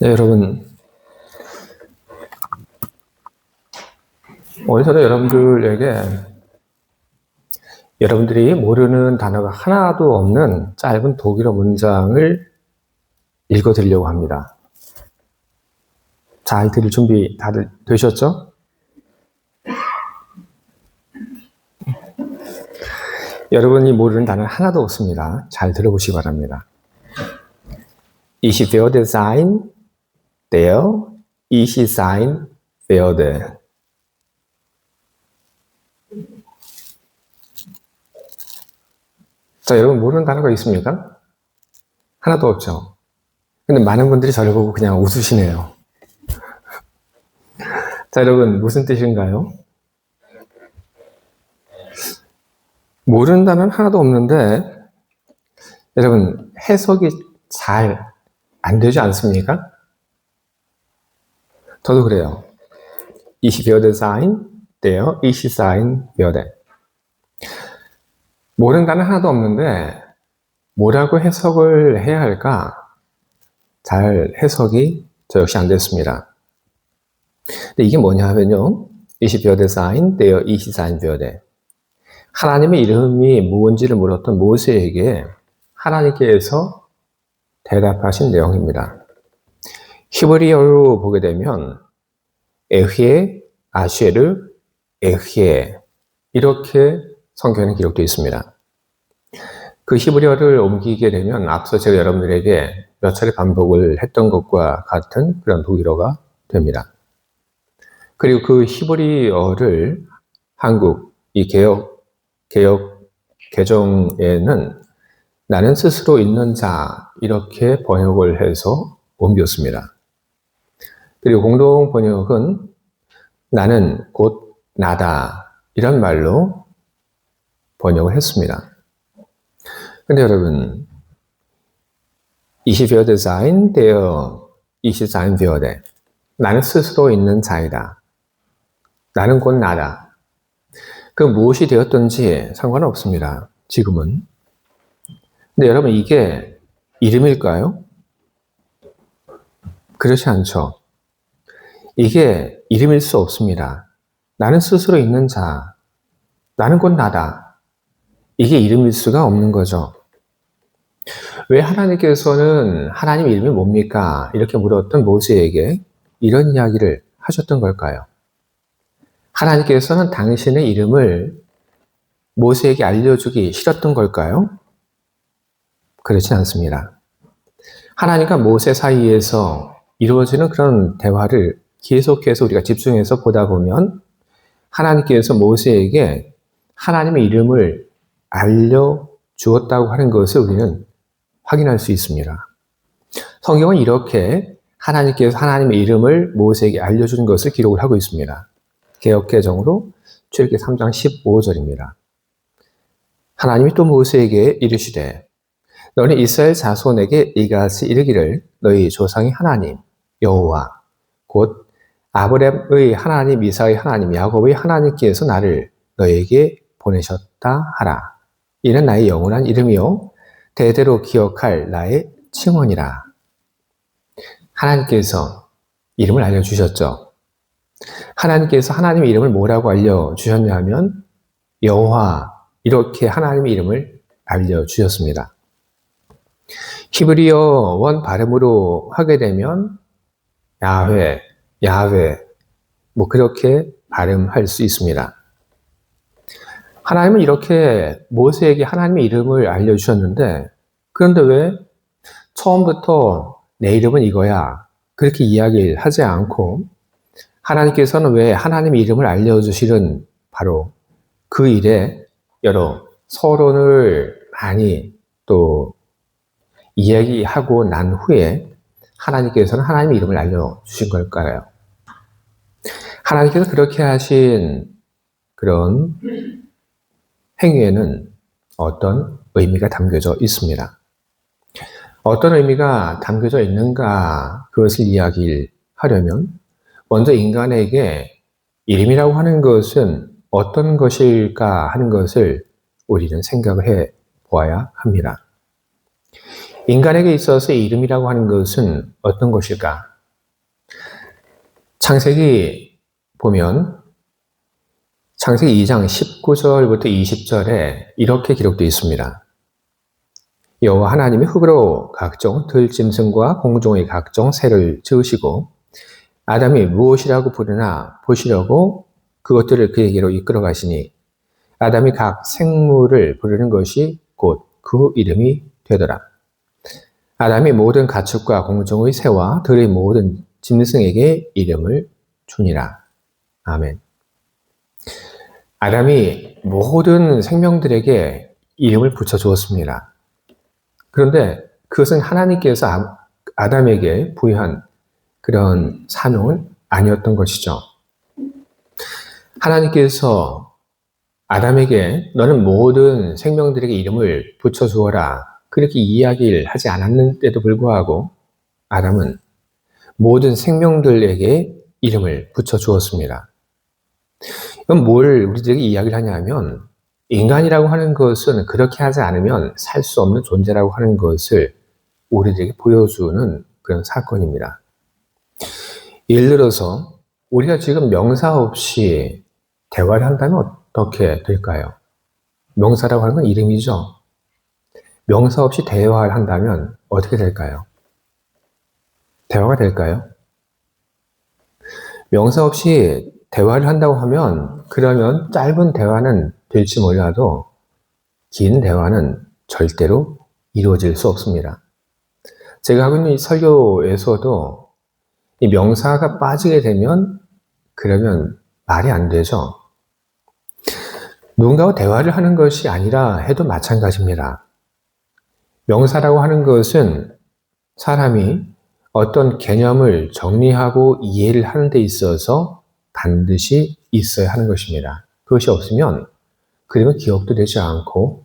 네, 여러분. 오늘 저는 여러분들에게 여러분들이 모르는 단어가 하나도 없는 짧은 독일어 문장을 읽어드리려고 합니다. 잘 들을 준비 다들 되셨죠? 여러분이 모르는 단어는 하나도 없습니다. 잘 들어보시기 바랍니다. Ich werde sein, der ich sein werde. 자, 여러분 모르는 단어가 있습니까? 하나도 없죠. 근데 많은 분들이 저를 보고 그냥 웃으시네요. 자, 여러분 무슨 뜻인가요? 모르는 단어는 하나도 없는데 여러분 해석이 잘 안 되지 않습니까? 저도 그래요. Ich werde sein, der ich sein werde. 모르는 단어 하나도 없는데 뭐라고 해석을 해야 할까? 잘 해석이 저 역시 안 됐습니다. 근데 이게 뭐냐 하면요. Ich werde sein, der ich sein werde. 하나님의 이름이 무엇인지를 물었던 모세에게 하나님께서 대답하신 내용입니다. 히브리어로 보게 되면 에휘에, 아쉐르, 에휘에 이렇게 성경에 기록되어 있습니다. 그 히브리어를 옮기게 되면 앞서 제가 여러분들에게 몇 차례 반복을 했던 것과 같은 그런 독일어가 됩니다. 그리고 그 히브리어를 한국 이 개정에는 나는 스스로 있는 자 이렇게 번역을 해서 옮겼습니다. 그리고 공동 번역은 나는 곧 나다 이런 말로 번역을 했습니다. 근데 여러분 Ich werde sein, der ich sein werde. 나는 스스로 있는 자이다. 나는 곧 나다. 그 무엇이 되었든지 상관없습니다. 지금은. 근데 여러분 이게 이름일까요? 그렇지 않죠. 이게 이름일 수 없습니다. 나는 스스로 있는 자, 나는 곧 나다. 이게 이름일 수가 없는 거죠. 왜 하나님께서는 하나님 이름이 뭡니까? 이렇게 물었던 모세에게 이런 이야기를 하셨던 걸까요? 하나님께서는 당신의 이름을 모세에게 알려주기 싫었던 걸까요? 그렇지 않습니다. 하나님과 모세 사이에서 이루어지는 그런 대화를 계속해서 우리가 집중해서 보다 보면 하나님께서 모세에게 하나님의 이름을 알려주었다고 하는 것을 우리는 확인할 수 있습니다. 성경은 이렇게 하나님께서 하나님의 이름을 모세에게 알려주는 것을 기록을 하고 있습니다. 개역개정으로 출애굽기 3장 15절입니다. 하나님이 또 모세에게 이르시되 너는 이스라엘 자손에게 이같이 이르기를 너희 조상의 하나님 여호와 곧 아브라함의 하나님 이삭의 하나님 야곱의 하나님께서 나를 너에게 보내셨다 하라. 이는 나의 영원한 이름이요 대대로 기억할 나의 칭언이라. 하나님께서 이름을 알려주셨죠. 하나님께서 하나님의 이름을 뭐라고 알려주셨냐 하면 여호와 이렇게 하나님의 이름을 알려주셨습니다. 히브리어 원 발음으로 하게 되면 야훼, 야훼 뭐 그렇게 발음할 수 있습니다. 하나님은 이렇게 모세에게 하나님의 이름을 알려주셨는데 그런데 왜 처음부터 내 이름은 이거야 그렇게 이야기를 하지 않고 하나님께서는 왜 하나님의 이름을 알려주시는 바로 그 일에 여러 서론을 많이 또 이야기하고 난 후에 하나님께서는 하나님의 이름을 알려주신 걸까요? 하나님께서 그렇게 하신 그런 행위에는 어떤 의미가 담겨져 있습니다. 어떤 의미가 담겨져 있는가 그것을 이야기하려면 먼저 인간에게 이름이라고 하는 것은 어떤 것일까 하는 것을 우리는 생각을 해 보아야 합니다. 인간에게 있어서 이름이라고 하는 것은 어떤 것일까? 창세기 보면 창세기 2장 19절부터 20절에 이렇게 기록되어 있습니다. 여호와 하나님이 흙으로 각종 들짐승과 공중의 각종 새를 지으시고 아담이 무엇이라고 부르나 보시려고 그것들을 그에게로 이끌어 가시니 아담이 각 생물을 부르는 것이 곧 그 이름이 되더라. 아담이 모든 가축과 공중의 새와 들의 모든 짐승에게 이름을 주니라. 아멘. 아담이 모든 생명들에게 이름을 붙여주었습니다. 그런데 그것은 하나님께서 아담에게 부여한 그런 사명은 아니었던 것이죠. 하나님께서 아담에게 너는 모든 생명들에게 이름을 붙여주어라 그렇게 이야기를 하지 않았는데도 불구하고 아담은 모든 생명들에게 이름을 붙여주었습니다. 이건 뭘 우리들에게 이야기를 하냐면 인간이라고 하는 것은 그렇게 하지 않으면 살 수 없는 존재라고 하는 것을 우리들에게 보여주는 그런 사건입니다. 예를 들어서 우리가 지금 명사 없이 대화를 한다면 어떻게 될까요? 명사라고 하는 건 이름이죠. 명사 없이 대화를 한다면 어떻게 될까요? 대화가 될까요? 명사 없이 대화를 한다고 하면 그러면 짧은 대화는 될지 몰라도 긴 대화는 절대로 이루어질 수 없습니다. 제가 하고 있는 이 설교에서도 이 명사가 빠지게 되면 그러면 말이 안 되죠. 누군가와 대화를 하는 것이 아니라 해도 마찬가지입니다. 명사라고 하는 것은 사람이 어떤 개념을 정리하고 이해를 하는 데 있어서 반드시 있어야 하는 것입니다. 그것이 없으면 그러면 기억도 되지 않고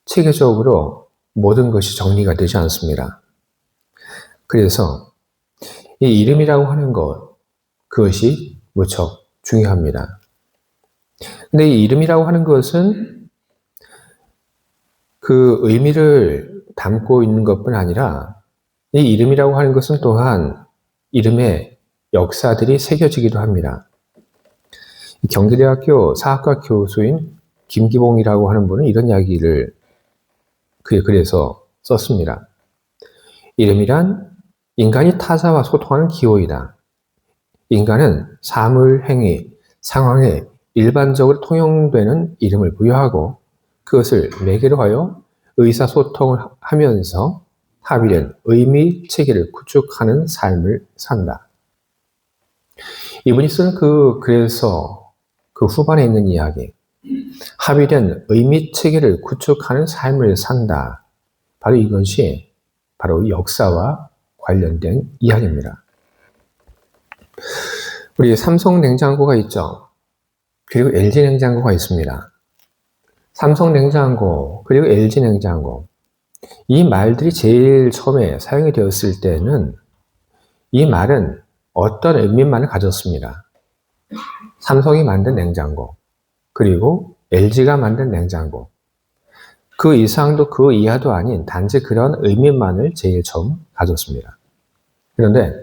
체계적으로 모든 것이 정리가 되지 않습니다. 그래서 이 이름이라고 하는 것, 그것이 무척 중요합니다. 근데 이 이름이라고 하는 것은 그 의미를 담고 있는 것뿐 아니라 이 이름이라고 하는 것은 또한 이름에 역사들이 새겨지기도 합니다. 경기대학교 사학과 교수인 김기봉이라고 하는 분은 이런 이야기를 그의 글에서 썼습니다. 이름이란 인간이 타자와 소통하는 기호이다. 인간은 사물, 행위, 상황에 일반적으로 통용되는 이름을 부여하고 그것을 매개로 하여 의사소통을 하면서 합의된 의미 체계를 구축하는 삶을 산다. 이분이 쓴 그 글에서 그 후반에 있는 이야기, 합의된 의미 체계를 구축하는 삶을 산다. 바로 이것이 바로 역사와 관련된 이야기입니다. 우리 삼성 냉장고가 있죠. 그리고 LG 냉장고가 있습니다. 삼성 냉장고 그리고 LG 냉장고 이 말들이 제일 처음에 사용이 되었을 때는 이 말은 어떤 의미만을 가졌습니다. 삼성이 만든 냉장고 그리고 LG가 만든 냉장고 그 이상도 그 이하도 아닌 단지 그런 의미만을 제일 처음 가졌습니다. 그런데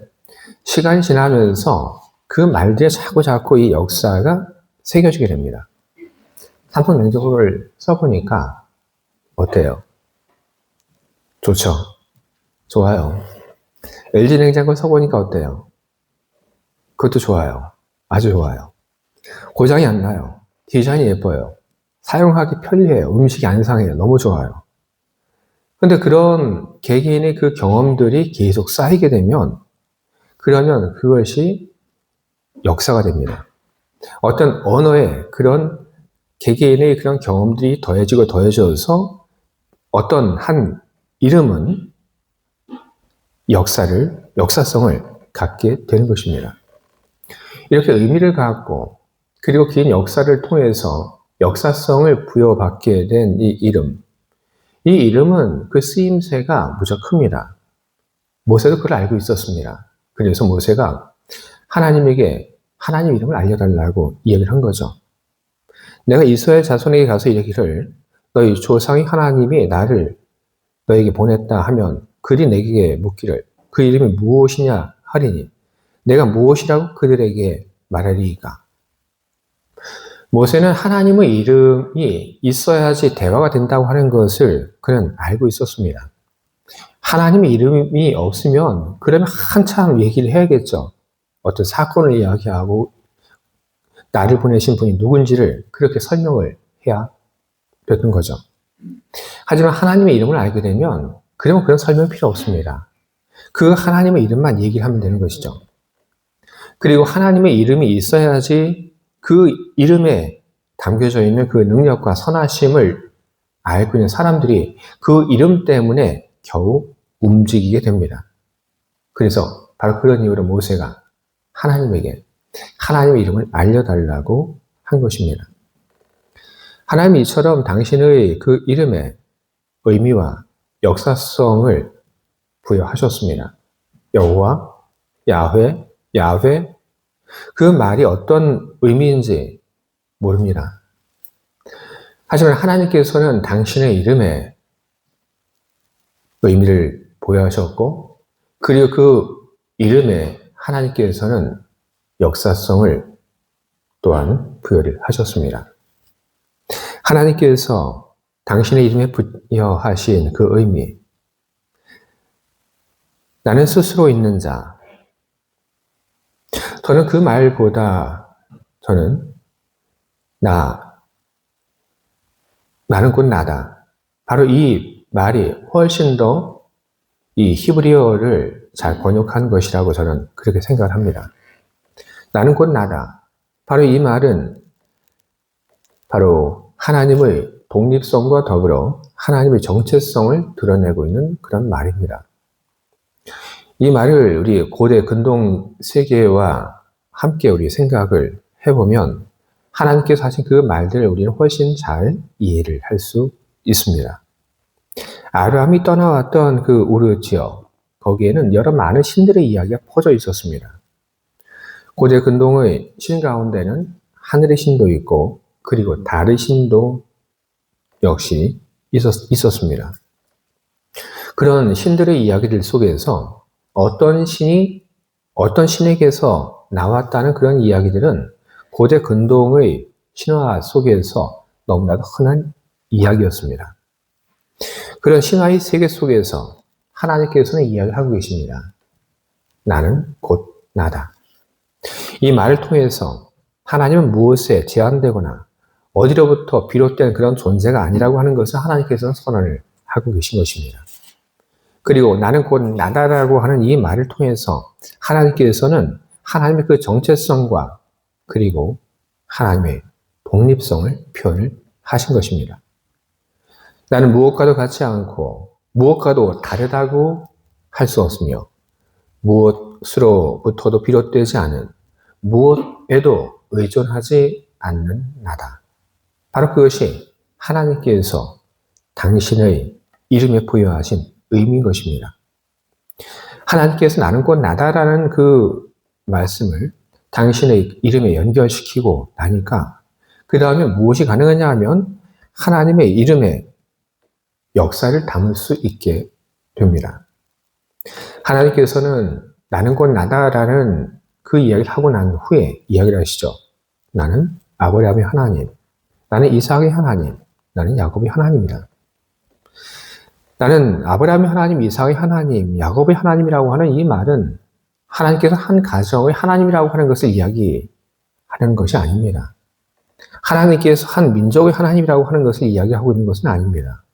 시간이 지나면서 그 말들에 자꾸 이 역사가 새겨지게 됩니다. 삼성 냉장고를 써보니까 어때요? 좋죠? 좋아요. LG 냉장고 써보니까 어때요? 그것도 좋아요. 아주 좋아요. 고장이 안 나요. 디자인이 예뻐요. 사용하기 편리해요. 음식이 안 상해요. 너무 좋아요. 근데 그런 개개인의 그 경험들이 계속 쌓이게 되면 그러면 그것이 역사가 됩니다. 어떤 언어에 그런 개개인의 그런 경험들이 더해지고 더해져서 어떤 한 이름은 역사성을 갖게 되는 것입니다. 이렇게 의미를 갖고 그리고 긴 역사를 통해서 역사성을 부여받게 된 이 이름은 그 쓰임새가 무척 큽니다. 모세도 그걸 알고 있었습니다. 그래서 모세가 하나님에게 하나님 이름을 알려달라고 이야기를 한 거죠. 내가 이스라엘 자손에게 가서 이르기를 너희 조상의 하나님이 나를 너에게 보냈다 하면 그들이 내게 묻기를 그 이름이 무엇이냐 하리니 내가 무엇이라고 그들에게 말하리이까? 모세는 하나님의 이름이 있어야지 대화가 된다고 하는 것을 그는 알고 있었습니다. 하나님의 이름이 없으면 그러면 한참 얘기를 해야겠죠. 어떤 사건을 이야기하고 나를 보내신 분이 누군지를 그렇게 설명을 해야 되는 거죠. 하지만 하나님의 이름을 알게 되면 그러면 그런 설명 필요 없습니다. 그 하나님의 이름만 얘기를 하면 되는 것이죠. 그리고 하나님의 이름이 있어야지 그 이름에 담겨져 있는 그 능력과 선하심을 알고 있는 사람들이 그 이름 때문에 겨우 움직이게 됩니다. 그래서 바로 그런 이유로 모세가 하나님에게 하나님의 이름을 알려달라고 한 것입니다. 하나님이 이처럼 당신의 그 이름에 의미와 역사성을 부여하셨습니다. 여호와, 야훼, 야훼, 그 말이 어떤 의미인지 모릅니다. 하지만 하나님께서는 당신의 이름에 의미를 부여하셨고, 그리고 그 이름에 하나님께서는 역사성을 또한 부여를 하셨습니다. 하나님께서 당신의 이름에 부여하신 그 의미, 나는 스스로 있는 자, 저는 그 말보다 저는 나는 곧 나다. 바로 이 말이 훨씬 더 이 히브리어를 잘 번역한 것이라고 저는 그렇게 생각을 합니다. 나는 곧 나다. 바로 이 말은 바로 하나님의 독립성과 더불어 하나님의 정체성을 드러내고 있는 그런 말입니다. 이 말을 우리 고대 근동 세계와 함께 우리 생각을 해보면 하나님께서 하신 그 말들을 우리는 훨씬 잘 이해를 할 수 있습니다. 아브라함이 떠나왔던 그 우르 지역, 거기에는 여러 많은 신들의 이야기가 퍼져 있었습니다. 고대 근동의 신 가운데는 하늘의 신도 있고 그리고 달의 신도 역시 있었습니다. 그런 신들의 이야기들 속에서 어떤 신에게서 나왔다는 그런 이야기들은 고대 근동의 신화 속에서 너무나도 흔한 이야기였습니다. 그런 신화의 세계 속에서 하나님께서는 이야기를 하고 계십니다. 나는 곧 나다. 이 말을 통해서 하나님은 무엇에 제한되거나 어디로부터 비롯된 그런 존재가 아니라고 하는 것을 하나님께서는 선언을 하고 계신 것입니다. 그리고 나는 곧 나다라고 하는 이 말을 통해서 하나님께서는 하나님의 그 정체성과 그리고 하나님의 독립성을 표현을 하신 것입니다. 나는 무엇과도 같지 않고 무엇과도 다르다고 할 수 없으며 무엇으로부터도 비롯되지 않은 무엇에도 의존하지 않는 나다. 바로 그것이 하나님께서 당신의 이름에 부여하신 의미인 것입니다. 하나님께서 나는 곧 나다라는 그 말씀을 당신의 이름에 연결시키고 나니까 그 다음에 무엇이 가능하냐 하면 하나님의 이름에 역사를 담을 수 있게 됩니다. 하나님께서는 나는 곧 나다라는 그 이야기를 하고 난 후에 이야기를 하시죠. 나는 아브라함의 하나님, 나는 이삭의 하나님, 나는 야곱의 하나님이다. 나는 아브라함의 하나님, 이삭의 하나님, 야곱의 하나님이라고 하는 이 말은 하나님께서 한 가정의 하나님이라고 하는 것을 이야기하는 것이 아닙니다. 하나님께서 한 민족의 하나님이라고 하는 것을 이야기하고 있는 것은 아닙니다.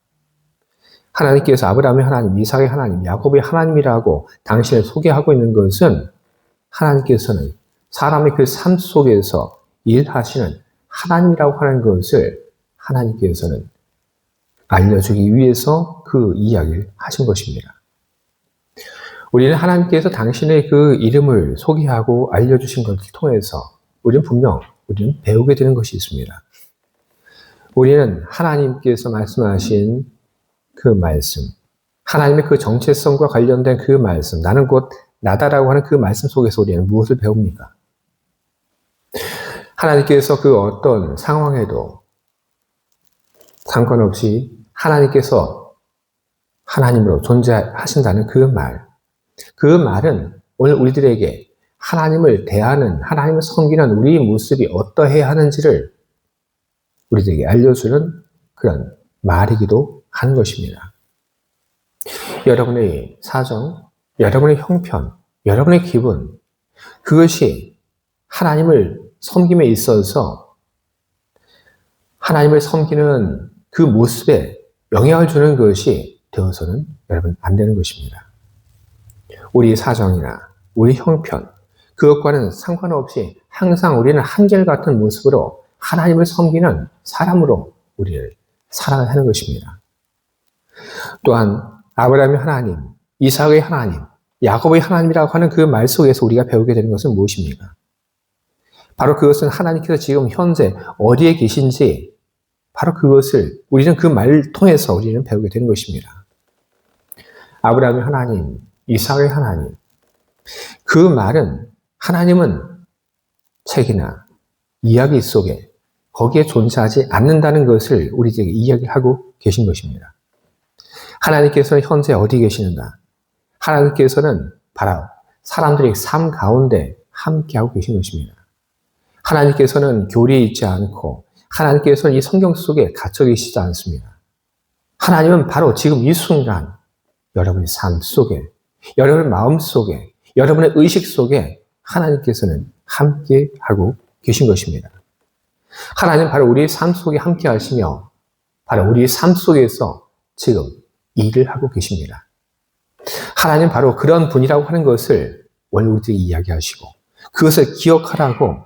하나님께서 아브라함의 하나님, 이삭의 하나님, 야곱의 하나님이라고 당신을 소개하고 있는 것은 하나님께서는 사람의 그 삶 속에서 일하시는 하나님이라고 하는 것을 하나님께서는 알려주기 위해서 그 이야기를 하신 것입니다. 우리는 하나님께서 당신의 그 이름을 소개하고 알려주신 것을 통해서 우리는 배우게 되는 것이 있습니다. 우리는 하나님께서 말씀하신 그 말씀, 하나님의 그 정체성과 관련된 그 말씀, 나는 곧 나다라고 하는 그 말씀 속에서 우리는 무엇을 배웁니까? 하나님께서 그 어떤 상황에도 상관없이 하나님께서 하나님으로 존재하신다는 그 말은 오늘 우리들에게 하나님을 대하는, 하나님을 섬기는 우리 모습이 어떠해야 하는지를 우리들에게 알려주는 그런 말이기도 하는 것입니다. 여러분의 사정, 여러분의 형편, 여러분의 기분, 그것이 하나님을 섬김에 있어서 하나님을 섬기는 그 모습에 영향을 주는 것이 되어서는 여러분 안 되는 것입니다. 우리 사정이나 우리 형편, 그것과는 상관없이 항상 우리는 한결같은 모습으로 하나님을 섬기는 사람으로 우리를 살아야 하는 것입니다. 또한 아브라함의 하나님, 이삭의 하나님, 야곱의 하나님이라고 하는 그 말 속에서 우리가 배우게 되는 것은 무엇입니까? 바로 그것은 하나님께서 지금 현재 어디에 계신지 바로 그것을 우리는 그 말을 통해서 우리는 배우게 되는 것입니다. 아브라함의 하나님, 이삭의 하나님, 그 말은 하나님은 책이나 이야기 속에 거기에 존재하지 않는다는 것을 우리에게 이야기하고 계신 것입니다. 하나님께서는 현재 어디 계시는가? 하나님께서는 바로 사람들의 삶 가운데 함께하고 계신 것입니다. 하나님께서는 교리에 있지 않고 하나님께서는 이 성경 속에 갇혀 계시지 않습니다. 하나님은 바로 지금 이 순간 여러분의 삶 속에, 여러분의 마음 속에, 여러분의 의식 속에 하나님께서는 함께하고 계신 것입니다. 하나님은 바로 우리의 삶 속에 함께 하시며 바로 우리의 삶 속에서 지금 일을 하고 계십니다. 하나님 바로 그런 분이라고 하는 것을 오늘 우리에게 이야기하시고 그것을 기억하라고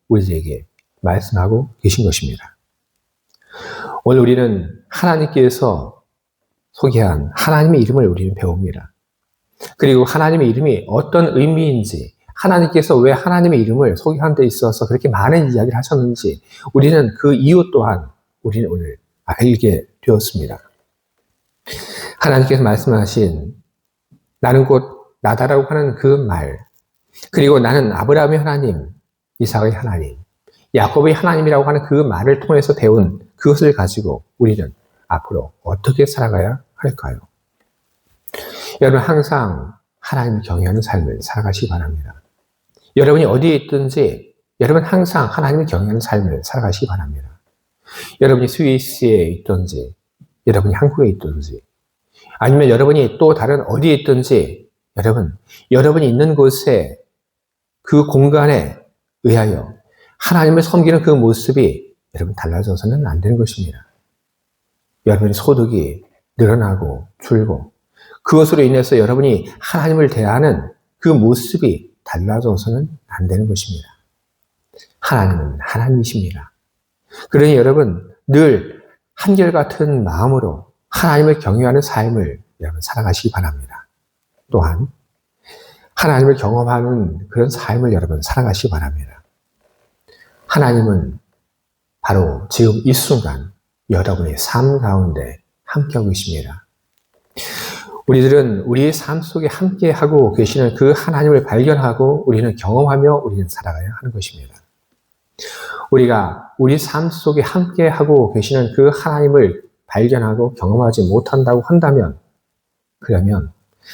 우리에게 말씀하고 계신 것입니다. 오늘 우리는 하나님께서 소개한 하나님의 이름을 우리는 배웁니다. 그리고 하나님의 이름이 어떤 의미인지, 하나님께서 왜 하나님의 이름을 소개하는 데 있어서 그렇게 많은 이야기를 하셨는지 우리는 그 이유 또한 우리는 오늘 알게 되었습니다. 하나님께서 말씀하신 나는 곧 나다라고 하는 그 말, 그리고 나는 아브라함의 하나님, 이삭의 하나님, 야곱의 하나님이라고 하는 그 말을 통해서 배운 그것을 가지고 우리는 앞으로 어떻게 살아가야 할까요? 여러분 항상 하나님을 경외하는 삶을 살아가시기 바랍니다. 여러분이 어디에 있든지 여러분 항상 하나님을 경외하는 삶을 살아가시기 바랍니다. 여러분이 스위스에 있든지 여러분이 한국에 있든지 아니면 여러분이 또 다른 어디에 있든지 여러분이 있는 곳에 그 공간에 의하여 하나님을 섬기는 그 모습이 여러분 달라져서는 안 되는 것입니다. 여러분의 소득이 늘어나고 줄고 그것으로 인해서 여러분이 하나님을 대하는 그 모습이 달라져서는 안 되는 것입니다. 하나님은 하나님이십니다. 그러니 여러분 늘 한결같은 마음으로 하나님을 경외하는 삶을 여러분 살아가시기 바랍니다. 또한 하나님을 경험하는 그런 삶을 여러분 살아가시기 바랍니다. 하나님은 바로 지금 이 순간 여러분의 삶 가운데 함께하고 계십니다. 우리들은 우리의 삶 속에 함께하고 계시는 그 하나님을 발견하고 우리는 경험하며 우리는 살아가야 하는 것입니다. 우리가 우리 삶 속에 함께하고 계시는 그 하나님을 발견하고 경험하지 못한다고 한다면 그러면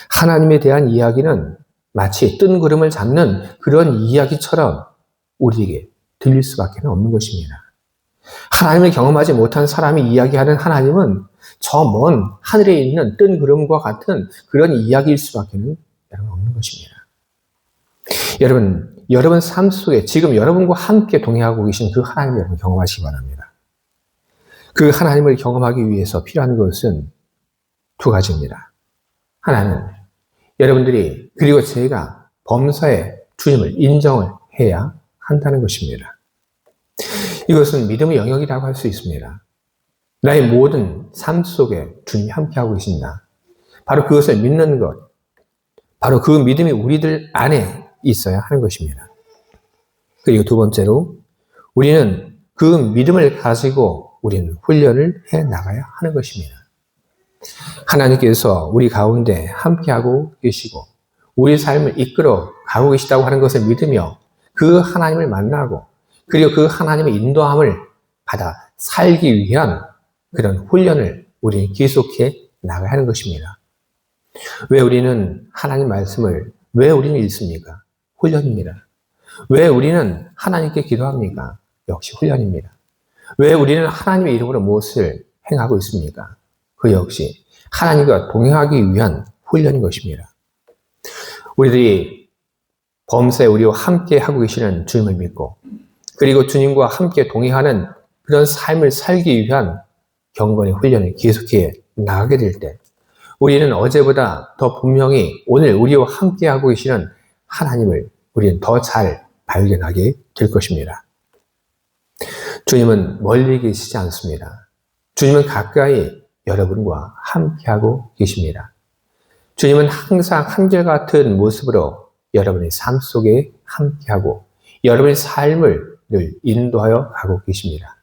하나님에 대한 이야기는 마치 뜬구름을 잡는 그런 이야기처럼 우리에게 들릴 수밖에 없는 것입니다. 하나님을 경험하지 못한 사람이 이야기하는 하나님은 저 먼 하늘에 있는 뜬구름과 같은 그런 이야기일 수밖에 없는 것입니다. 여러분 삶 속에 지금 여러분과 함께 동행하고 계신 그 하나님을 여러분 경험하시기 바랍니다. 그 하나님을 경험하기 위해서 필요한 것은 두 가지입니다. 하나는 여러분들이 그리고 제가 범사에 주님을 인정을 해야 한다는 것입니다. 이것은 믿음의 영역이라고 할 수 있습니다. 나의 모든 삶 속에 주님이 함께하고 계신다. 바로 그것을 믿는 것, 바로 그 믿음이 우리들 안에 있어야 하는 것입니다. 그리고 두 번째로 우리는 그 믿음을 가지고 우리는 훈련을 해 나가야 하는 것입니다. 하나님께서 우리 가운데 함께하고 계시고 우리 삶을 이끌어 가고 계시다고 하는 것을 믿으며 그 하나님을 만나고 그리고 그 하나님의 인도함을 받아 살기 위한 그런 훈련을 우리는 계속해 나가야 하는 것입니다. 왜 우리는 하나님 말씀을 왜 우리는 읽습니까? 훈련입니다. 왜 우리는 하나님께 기도합니까? 역시 훈련입니다. 왜 우리는 하나님의 이름으로 무엇을 행하고 있습니까? 그 역시 하나님과 동행하기 위한 훈련인 것입니다. 우리들이 범사에 우리와 함께 하고 계시는 주님을 믿고 그리고 주님과 함께 동행하는 그런 삶을 살기 위한 경건의 훈련을 계속해 나가게 될 때 우리는 어제보다 더 분명히 오늘 우리와 함께 하고 계시는 하나님을 우리는 더 잘 발견하게 될 것입니다. 주님은 멀리 계시지 않습니다. 주님은 가까이 여러분과 함께하고 계십니다. 주님은 항상 한결같은 모습으로 여러분의 삶 속에 함께하고 여러분의 삶을 늘 인도하여 가고 계십니다.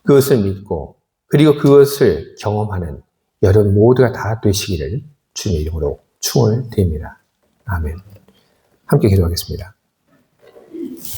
그것을 믿고 그리고 그것을 경험하는 여러분 모두가 다 되시기를 주님의 이름으로 축원을 드립니다. 아멘. 함께 기도하겠습니다.